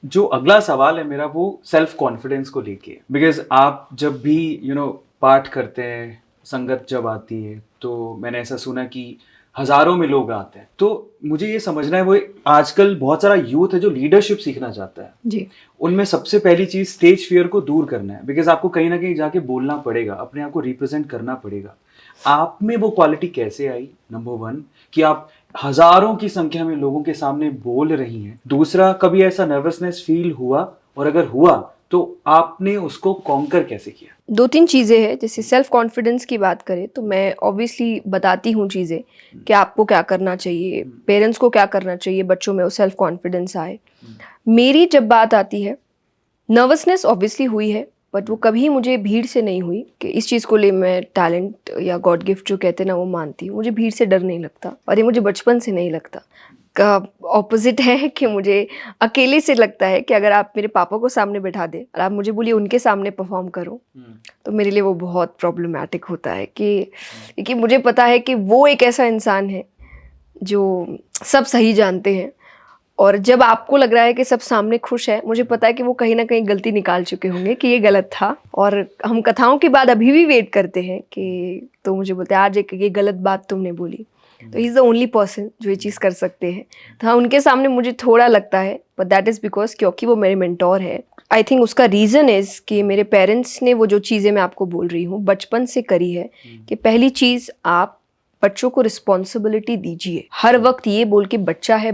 जो अगला सवाल है मेरा वो सेल्फ कॉन्फिडेंस को लेके, बिकॉज आप जब भी पाठ करते हैं, संगत जब आती है, तो मैंने ऐसा सुना कि हजारों में लोग आते हैं, तो मुझे ये समझना है वो आजकल बहुत सारा यूथ है जो लीडरशिप सीखना चाहता है जी। उनमें सबसे पहली चीज स्टेज फियर को दूर करना है, बिकॉज आपको कहीं ना कहीं जाके बोलना पड़ेगा, अपने आप को रिप्रेजेंट करना पड़ेगा। आप में वो क्वालिटी कैसे आई, नंबर वन, कि आप हजारों की संख्या में लोगों के सामने बोल रही हैं? दूसरा, कभी ऐसा नर्वसनेस फील हुआ, और अगर हुआ तो आपने उसको कॉन्कर कैसे किया? 2-3 चीज़ें हैं, जैसे सेल्फ कॉन्फिडेंस की बात करें तो मैं ऑब्वियसली बताती हूँ चीज़ें कि आपको क्या करना चाहिए, पेरेंट्स को क्या करना चाहिए, बच्चों में वो सेल्फ कॉन्फिडेंस आए। मेरी जब बात आती है, नर्वसनेस ऑब्वियसली हुई है, बट वो कभी मुझे भीड़ से नहीं हुई कि इस चीज़ को ले मैं टैलेंट या गॉड गिफ्ट जो कहते हैं ना वो मानती हूँ। मुझे भीड़ से डर नहीं लगता और ये मुझे बचपन से नहीं लगता। का ऑपोज़िट है कि मुझे अकेले से लगता है कि अगर आप मेरे पापा को सामने बिठा दें और आप मुझे बोलिए उनके सामने परफ़ॉर्म करो, तो मेरे लिए वो बहुत प्रॉब्लमैटिक होता है क्योंकि मुझे पता है कि वो एक ऐसा इंसान है जो सब सही जानते हैं, और जब आपको लग रहा है कि सब सामने खुश है, मुझे पता है कि वो कहीं न कहीं गलती निकाल चुके होंगे कि ये गलत था। और हम कथाओं के बाद अभी भी वेट करते हैं कि तो मुझे बोलते हैं आज एक ये गलत बात तुमने बोली। तो he is the only person जो ये चीज़ कर सकते हैं। तो हाँ, उनके सामने मुझे थोड़ा लगता है, बट दैट इज़ बिकॉज़ क्योंकि वो मेरे मेंटर हैं। आई थिंक उसका रीज़न इज़ कि मेरे पेरेंट्स ने वो जो चीज़ें मैं आपको बोल रही हूँ, बचपन से करी है कि पहली चीज़ आप बच्चों को रिस्पॉन्सिबिलिटी दीजिए। हर वक़्त ये बोल के बच्चा है,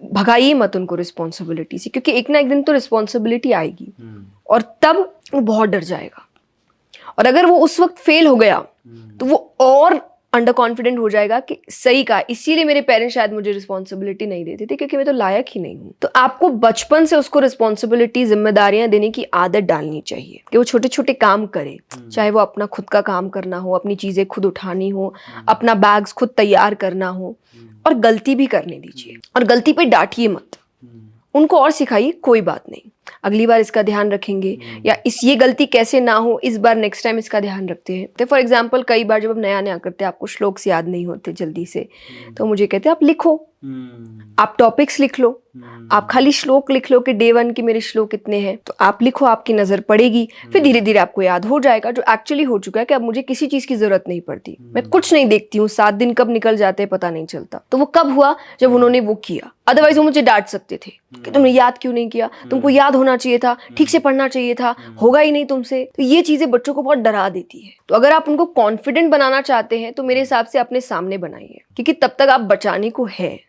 भगाइए मत उनको रिस्पॉन्सिबिलिटी से, क्योंकि एक ना एक दिन तो रिस्पॉन्सिबिलिटी आएगी और तब वो बहुत डर जाएगा। और अगर वो उस वक़्त फ़ेल हो गया, तो वो और अंडर कॉन्फिडेंट हो जाएगा कि सही कहा, इसीलिए मेरे पेरेंट्स शायद मुझे रिस्पॉन्सिबिलिटी नहीं देते थे क्योंकि मैं तो लायक ही नहीं हूँ। तो आपको बचपन से उसको रिस्पॉन्सिबिलिटी, ज़िम्मेदारियाँ देने की आदत डालनी चाहिए कि वो छोटे-छोटे काम करे। चाहे वो अपना खुद का काम करना हो, अपनी चीज़ें खुद उठानी हो, अपना बैग्स खुद तैयार करना हो, और गलती भी करने दीजिए और गलती पे डाँटिए मत। उनको और सिखाइए कोई बात नहीं, अगली बार इसका ध्यान रखेंगे, या ये गलती कैसे ना हो इस बार नेक्स्ट टाइम इसका ध्यान रखते हैं। तो फॉर एग्जांपल कई बार जब आप नया-नया करते हैं, आपको श्लोक्स याद नहीं होते जल्दी से, तो मुझे कहते हैं आप लिखो, आप टॉपिक्स लिख लो, आप खाली श्लोक लिख लो कि डे 1 के मेरे श्लोक कितने हैं, तो आप लिखो, आपकी नज़र पड़ेगी, फिर धीरे-धीरे आपको याद हो जाएगा, जो एक्चुअली हो चुका है कि अब मुझे किसी चीज़ की ज़रूरत नहीं पड़ती। मैं कुछ नहीं देखती हूँ, 7 दिन कब निकल जाते हैं पता नहीं चलता। तो वो कब हुआ? जब उन्होंने वो किया। अदरवाइज़ वो मुझे डाँट सकते थे कि तुमने याद क्यों नहीं किया? तुमको याद होना चाहिए था, ठीक से पढ़ना चाहिए था, होगा ही नहीं तुमसे। तो ये चीज़ें बच्चों को बहुत डरा देती है। तो अगर आप उनको कॉन्फिडेंट बनाना चाहते हैं, तो मेरे हिसाब से अपने सामने बनाइए, क्योंकि तब तक आप बचाने को है।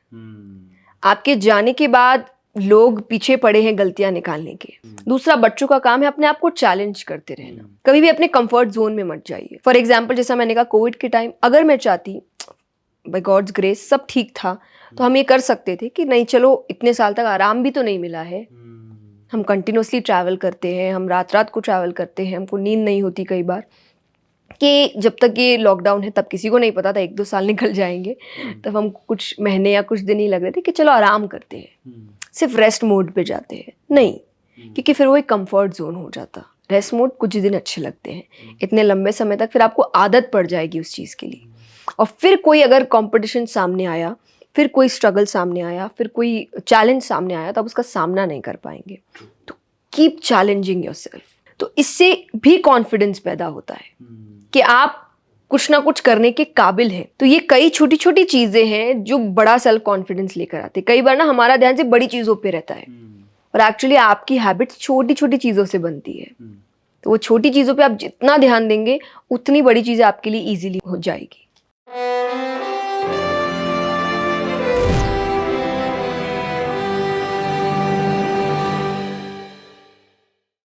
आपके जाने के बाद लोग पीछे पड़े हैं गलतियां निकालने के। दूसरा, बच्चों का काम है अपने आप को चैलेंज करते रहना। कभी भी अपने कंफर्ट जोन में मत जाइए। फॉर एग्जांपल, जैसा मैंने कहा कोविड के टाइम अगर मैं चाहती, बाय गॉड्स ग्रेस सब ठीक था, तो हम ये कर सकते थे कि नहीं चलो इतने साल तक आराम भी तो नहीं मिला है, हम कंटिन्यूसली ट्रैवल करते हैं, हम रात रात को ट्रैवल करते हैं, हमको नींद नहीं होती कई बार, कि जब तक ये लॉकडाउन है तब किसी को नहीं पता था 1-2 साल निकल जाएंगे, तब हम कुछ महीने या कुछ दिन ही लग रहे थे कि चलो आराम करते हैं, सिर्फ रेस्ट मोड पे जाते हैं। नहीं, क्योंकि फिर वो एक कंफर्ट जोन हो जाता। रेस्ट मोड कुछ दिन अच्छे लगते हैं, इतने लंबे समय तक फिर आपको आदत पड़ जाएगी उस चीज़ के लिए। और फिर कोई अगर कंपटीशन सामने आया, फिर कोई स्ट्रगल सामने आया, फिर कोई चैलेंज सामने आया, तो आप उसका सामना नहीं कर पाएंगे। तो कीप चैलेंजिंग योरसेल्फ। तो इससे भी कॉन्फिडेंस पैदा होता है कि आप कुछ ना कुछ करने के काबिल हैं। तो ये कई छोटी छोटी चीजें हैं जो बड़ा सेल्फ कॉन्फिडेंस लेकर आते हैं। कई बार ना हमारा ध्यान सिर्फ बड़ी चीजों पे रहता है, और एक्चुअली आपकी हैबिट छोटी छोटी चीजों से बनती है। तो वो छोटी चीजों पे आप जितना ध्यान देंगे, उतनी बड़ी चीजें आपके लिए इजीली हो जाएगी।